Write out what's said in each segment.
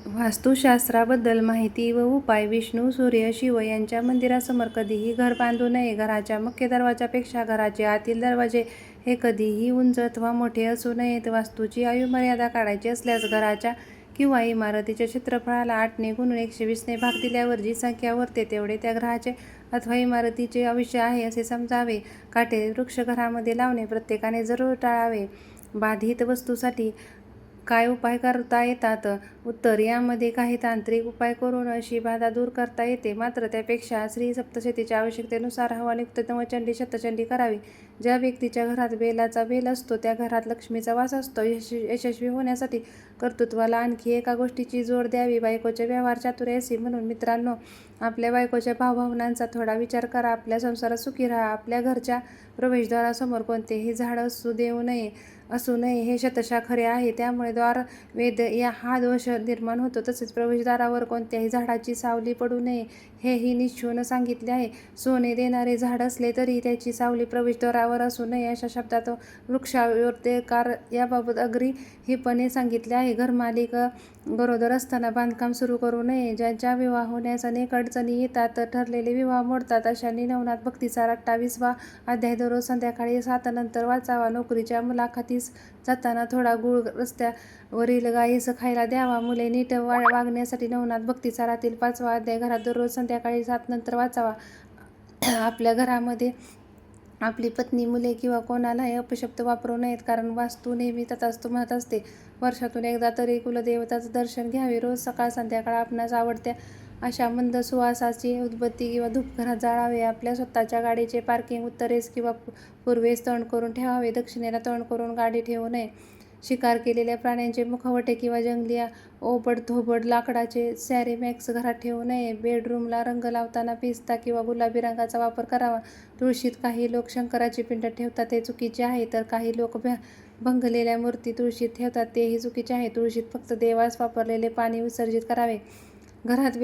वास्तुशास्त्राबद्दल माहिती व उपाय. विष्णू, सूर्य, शिव यांच्या मंदिरासमोर कधीही घर बांधू नये. घराच्या मुख्य दरवाजापेक्षा घराचे आतील दरवाजे हे कधीही उंच अथवा मोठे असू नयेत. वास्तूची आयुर्मर्यादा काढायची असल्यास घराच्या किंवा इमारतीच्या क्षेत्रफळाला 8 ने गुणून 120 ने भाग दिल्यावर जी संख्या उरते तेवढे त्या ग्रहाचे अथवा इमारतीचे आयुष्य आहे असे समजावे. काटेरी वृक्ष घरामध्ये लावणे प्रत्येकाने जरूर टाळावे. बाधित वास्तूसाठी काय उपाय करता येतात? उत्तर: यामध्ये काही तांत्रिक उपाय करून अशी बाधा दूर करता येते. मात्र त्यापेक्षा श्री सप्तशतीच्या आवश्यकतेनुसार हवनयुक्त नवचंडी शतचंडी करावी. ज्या व्यक्तीच्या घरात बेलाचा बेल असतो त्या घरात लक्ष्मीचा वास असतो. यशस्वी होण्यासाठी कर्तृत्वाला आणखी एका गोष्टीची जोड द्यावी, बायकोचे व्यवहार चातुर्यासी. म्हणून मित्रांनो, आपल्या बायकोच्या भावभावनांचा थोडा विचार करा. आपल्या संसारात सुखी राहा. आपल्या घरच्या प्रवेशद्वारासमोर कोणतेही झाड असू नये हे शतशः खरे आहे. त्यामुळे द्वारवेध हा दोष निर्माण होतो. तसेच प्रवेशद्वारावर कोणत्याही झाडाची सावली पडू नये हेही निश्चून सांगितले आहे. सोने देणारे झाड असले तरी त्याची सावली प्रवेशद्वारावर असू नये अशा शब्दात वृक्षारोपणकार याबाबत आग्रहीपणे सांगितले आहे. घरमालिक गरोदर असताना बांधकाम सुरू करू नये. ज्यांचा विवाह होण्यास अनेक अडचणी येतात, ठरलेले विवाह मोडतात, अशांनी नवनाथ भक्तिसार 28वा अध्याय दररोज संध्याकाळी 7 नंतर वाचावा. नोकरीच्या मुलाखतीस जाताना थोडा गूळ रस्त्यावरील गायीस खायला द्यावा. मुले नीट वागण्यासाठी नवनाथ भक्तिसारातील 5वा अध्याय घरात दररोज संध्याकाळी 7 नंतर वाचावा. आपल्या घरामध्ये आपली पत्नी, मुले किंवा कोणालाही अपशब्द वापरू नयेत, कारण वास्तू नेहमी तथास्तु म्हणत असते. वर्षातून एकदा तरी कुलदेवताचं दर्शन घ्यावे. रोज सकाळ संध्याकाळ आपणास आवडत्या अशा मंद सुवासाची उदबत्ती किंवा धूप घरात जाळावे. आपल्या स्वतःच्या गाडीचे पार्किंग उत्तरेस किंवा पूर्वेस तोंड करून ठेवावे. दक्षिणेला तोंड करून गाडी ठेवू नये. शिकार केलेल्या प्राण्यांचे मुखवटे किंवा जंगली ओबडधोबड लाकडाचे सॅरेमिक्स घरात ठेवू नये. बेडरूमला रंग लावताना पिस्ता किंवा गुलाबी रंगाचा वापर करावा. तुळशीत काही लोक शंकराची पिंड ठेवतात, ते चुकीचे आहे. तर काही लोक भंगलेल्या मूर्ती तुळशीत ठेवतात, तेही चुकीचे आहे. तुळशीत फक्त देवास वापरलेले पाणी विसर्जित करावे. घरात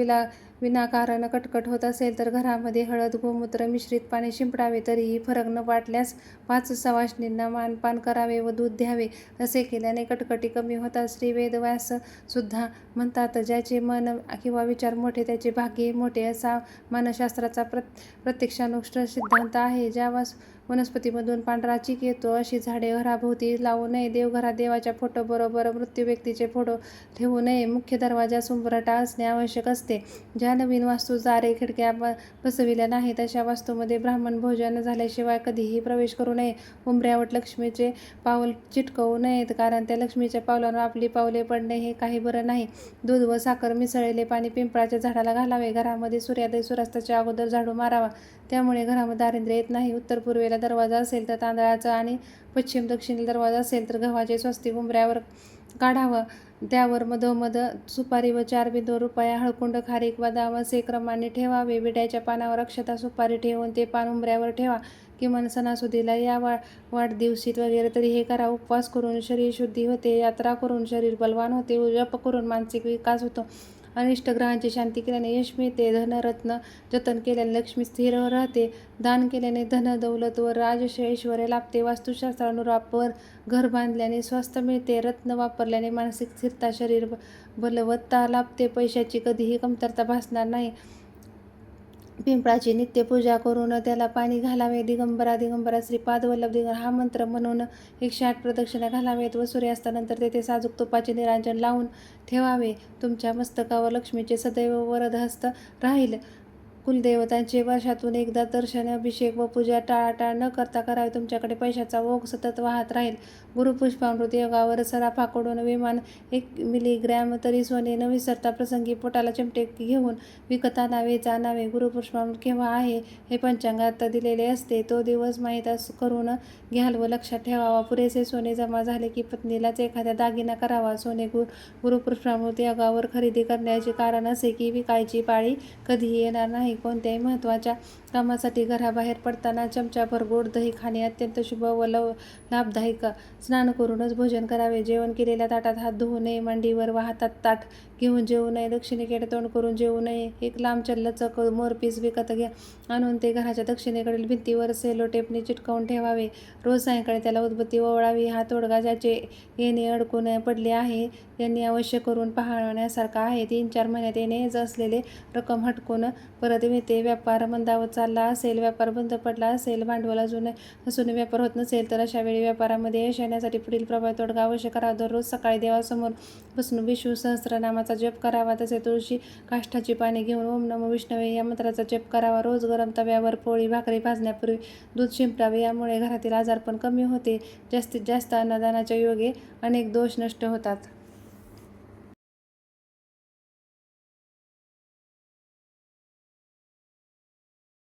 विनाकारण कटकट होत असेल तर घरामध्ये हळद गोमूत्र मिश्रित पाणी शिंपडावे. तरीही फरक न वाटल्यास 5 सवाष्णींना मानपान करावे व दूध द्यावे. असे केल्याने कटकटी कमी होतात. श्री वेदव्यास सुद्धा म्हणतात, ज्याचे मन किंवा विचार मोठे त्याचे भाग्य मोठे, असा मानसशास्त्राचा प्रत्यक्षानुष्ठ सिद्धांत आहे. ज्या वनस्पतीमधून पांढरा चीक येतो अशी झाडे घराभोवती लावू नये. देवघरात देवाच्या फोटो बरोबर मृत्यू व्यक्तीचे फोटो ठेवू नये. मुख्य दरवाजा उंबरठा असणे आवश्यक असते. ज्या नवीन वास्तूत दारे खिडक्या बसविल्या नाहीत अशा वास्तूमध्ये ब्राह्मण भोजन झाल्याशिवाय कधीही प्रवेश करू नये. उंबऱ्यावर लक्ष्मीचे पाऊल चिटकवू नयेत, कारण त्या लक्ष्मीच्या पावलांवर आपली पावले पडणे हे काही बरं नाही. दूध व साखर मिसळलेले पाणी पिंपळाच्या झाडाला घालावे. घरामध्ये सूर्योदय सूर्यास्ताच्या अगोदर झाडू मारावा. त्यामुळे घरामध्ये दारिद्र्य येत नाही. उत्तर पूर्वेला दरवाजा असेल तर तांदळाचा आणि पश्चिम दक्षिणेला दरवाजा असेल तर गव्हाचे स्वस्तिक उंबऱ्यावर काढावं. त्यावर मधोमध सुपारी व 4 बिंदू रुपया, हळकुंड, खारीक, बदाम असे क्रमाने ठेवावे. विड्याच्या पानावर अक्षता सुपारी ठेवून ते पान उंबऱ्यावर ठेवा. किमान सणासुदीला या वाढदिवशीत वगैरे तरी हे करा. उपवास करून शरीर शुद्धी होते. यात्रा करून शरीर बलवान होते. जप करून मानसिक विकास होतो. अनिष्ट ग्रहांची शांती केल्याने यश मिळते. धनरत्न जतन केल्याने लक्ष्मी स्थिर राहते. दान केल्याने धन दौलत व ऐश्वर्य लाभते. वास्तुशास्त्रानुसार घर बांधल्याने स्वास्थ्य मिळते. रत्न वापरल्याने मानसिक स्थिरता, शरीर बलवत्ता लाभते. पैशाची कधीही कमतरता भासणार नाही. पिंपळाची नित्य पूजा करून त्याला पाणी घालावे. दिगंबरा दिगंबरा श्रीपाद वल्लभ दिगंबरा हा मंत्र म्हणून 108 प्रदक्षिणा घालावेत व सूर्यास्तानंतर तेथे साजूक तुपाचे निरांजन लावून ठेवावे. तुमच्या मस्तकावर लक्ष्मीचे सदैव वरदहस्त राहील. कुलदेवतांचे वर्षातून एकदा दर्शन, अभिषेक व पूजा टाळाटाळ न करता करावे. तुमच्याकडे पैशाचा ओघ सतत वाहत राहील. गुरुपुष्पामृत योगावर सराफाकडून विमान 1 मिलीग्रॅम तरी सोने न विसरता प्रसंगी पोटाला चिमटे घेऊन विकत आणावे. गुरुपुष्पामृत केव्हा आहे हे पंचांगात दिलेले असते. तो दिवस माहीत करून घ्याल व लक्षात ठेवावा. पुरेसे सोने जमा झाले की पत्नीलाच एखादा दागिना करावा. सोने गुरुपुष्पामृत योगावर खरेदी करण्याचे कारण असे की विकायची पाळी कधीही येणार नाही. कोणत्याही महत्त्वाच्या कामासाठी घराबाहेर पडताना चमचाभर गोड दही खाणे अत्यंत शुभ व लाभदायक. स्नान करूनच भोजन करावे. जेवण केलेल्या ताटात हात धुवू नये. मांडीवर व हातात ताट घेऊन जेवू नये, दक्षिणेकडे तोंड करून जेवू नये. एक लांबच्या लचक मोरपीस विकत घ्या आणून ते घराच्या दक्षिणेकडील भिंतीवर सेलो टेपने चिटकवून ठेवावे. रोज सायंकाळी त्याला उदबत्ती ओवाळावी. हा तोडगा ज्याचे येणे अडकून पडले आहे त्यांनी अवश्य करून पाहण्यासारखा आहे. 3-4 महिन्यात येणे असलेले रक्कम हटकून परत मिळते. व्यापार मंदावत चालला असेल, व्यापार बंद पडला असेल, भांडवल असून व्यापार होत नसेल तर अशा वेळी व्यापारामध्ये यश येण्यासाठी पुढील प्रभावी तोडगा अवश्य करावा. दररोज सकाळी देवासमोर बसून विष्णू सहस्रनामाचा जप करावा. तसे तुळशी काष्ठाची पाने घेऊन ओम नमो विष्णवे या मंत्राचा जप करावा. रोज गरम तव्यावर पोळी भाकरी भाजण्यापूर्वी दूध शिंपडावे. यामुळे घरातील आजारपण कमी होते. जास्तीत जास्त अन्नदानाच्या योगे अनेक दोष नष्ट होतात.